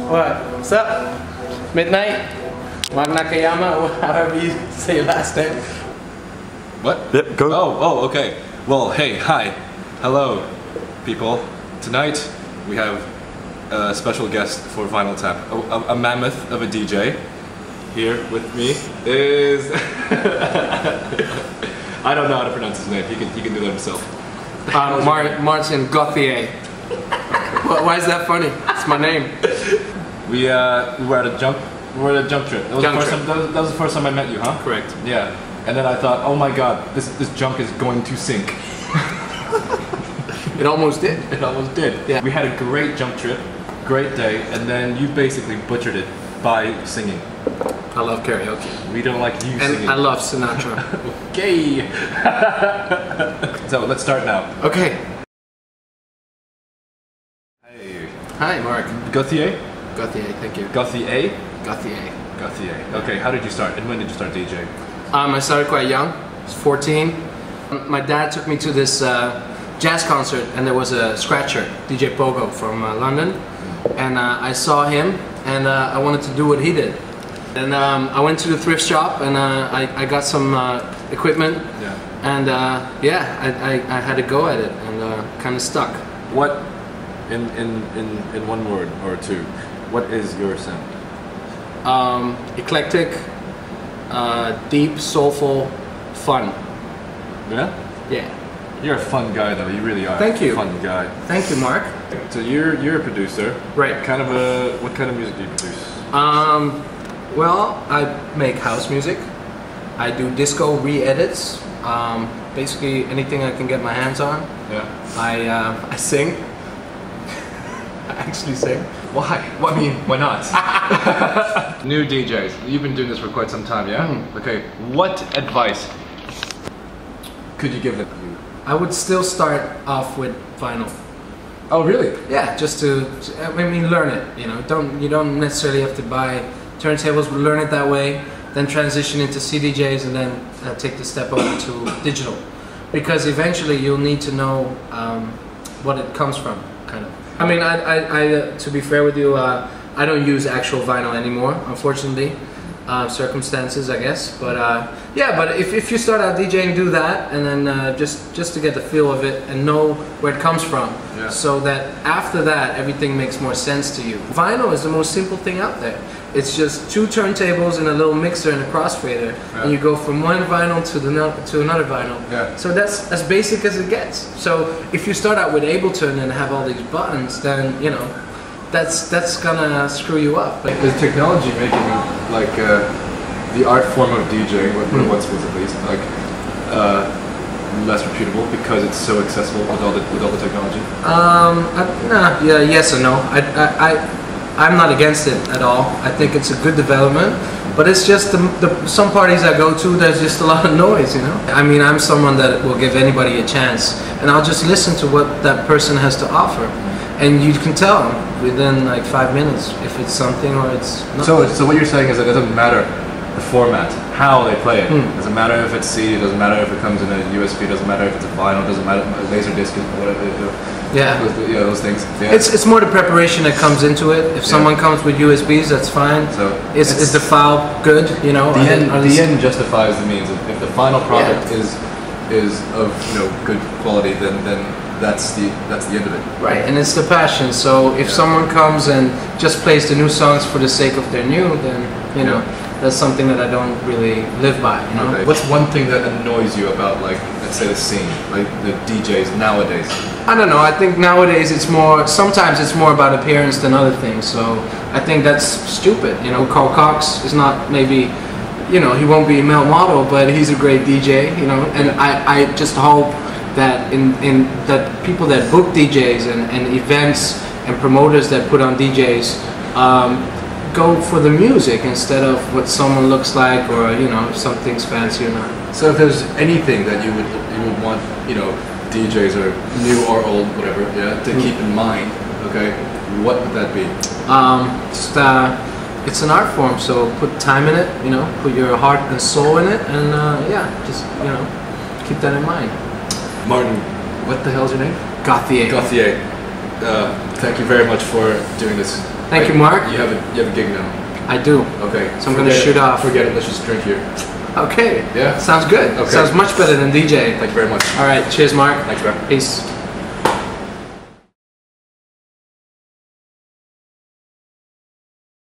What? What's up? Midnight? Nakayama, or however you say your last name. What? Yep, go. Oh, okay. Well, hey, hi. Hello, people. Tonight, we have a special guest for Vinyl Tap. A mammoth of a DJ. Here with me is... I don't know how to pronounce his name. He can do that himself. Maarten Goetheer. Why is that funny? It's my name. We were at a jump trip. That was the first time I met you, huh? Correct. Yeah. And then I thought, oh my god, this junk is going to sink. It almost did. It almost did. Yeah. We had a great jump trip, great day, and then you basically butchered it by singing. I love karaoke. We don't like you singing. And I love Sinatra. Okay. So let's start now. Okay. Hey. Hi, Mark. Goetheer? Goetheer, thank you. Goetheer? Goetheer. Goetheer. Okay, how did you start? And when did you start DJing? I started quite young. I was 14. My dad took me to this jazz concert, and there was a scratcher, DJ Pogo from London, and I saw him, and I wanted to do what he did. And I went to the thrift shop, and I got some equipment, and yeah, I had a go at it, and kind of stuck. What, in one word or two, what is your sound? Eclectic, deep, soulful, fun. Yeah? Yeah. You're a fun guy though, you really are. Thank you. A fun guy. Thank you, Mark. So you're a producer. Right. What kind of music do you produce? Well, I make house music. I do disco re-edits. Basically anything I can get my hands on. Yeah. I sing. I actually sing. Why? Well, I mean, why not? New DJs. You've been doing this for quite some time, yeah? Okay. What advice could you give them? I would still start off with vinyl. Oh, really? Yeah, just to, I mean, learn it. You know, you don't necessarily have to buy turntables, but learn it that way. Then transition into CDJs, and then take the step over to digital, because eventually you'll need to know what it comes from, kind of. I mean, to be fair with you, I don't use actual vinyl anymore, unfortunately. Circumstances, I guess, but yeah. But if you start out DJing, do that, and then just to get the feel of it and know where it comes from, so that after that everything makes more sense to you. Vinyl is the most simple thing out there. It's just two turntables and a little mixer and a crossfader, and you go from one vinyl to another vinyl. Yeah. So that's as basic as it gets. So if you start out with Ableton and have all these buttons, then you know. That's gonna screw you up. Is technology making like the art form of DJing, what it once was at least, like less reputable because it's so accessible with all the technology? Yeah, yes and no. I'm not against it at all. I think it's a good development, but it's just some parties I go to, there's just a lot of noise, you know. I mean, I'm someone that will give anybody a chance, and I'll just listen to what that person has to offer. And you can tell within like 5 minutes if it's something or it's not. So what you're saying is that it doesn't matter the format, how they play it. It doesn't matter if it's CD, it doesn't matter if it comes in a USB, it doesn't matter if it's a vinyl, it doesn't matter if laser disc, whatever they do. Yeah. Those things. Yeah. It's more the preparation that comes into it. If someone comes with USBs, that's fine. So is the file good? You know, the end justifies the means. If the final product is of good quality, then that's the end of it. Right, and it's the passion. So if someone comes and just plays the new songs for the sake of their new, then you know that's something that I don't really live by. You know? Okay. What's one thing that annoys you about, like, let's say, the scene, like the DJs nowadays? I don't know. I think nowadays sometimes it's more about appearance than other things. So I think that's stupid. You know, Carl Cox is not maybe. You know, he won't be a male model, but he's a great DJ. You know, and I just hope that that people that book DJs and events and promoters that put on DJs go for the music instead of what someone looks like, or you know, if something's fancy or not. So if there's anything that you would want, you know, DJs or new or old, whatever, to keep in mind, okay, what would that be? It's an art form, so put time in it, you know, put your heart and soul in it, and yeah, just, you know, keep that in mind. Maarten, what the hell's your name? Goetheer. Goetheer. thank you very much for doing this. Thank you, Mark. You have a gig now. I do. Okay. So I'm going to shoot off. Forget it. Let's just drink here. Okay. Yeah. Sounds good. Okay. Sounds much better than DJing. Thank you very much. All right. Cheers, Mark. Thanks, man. Peace.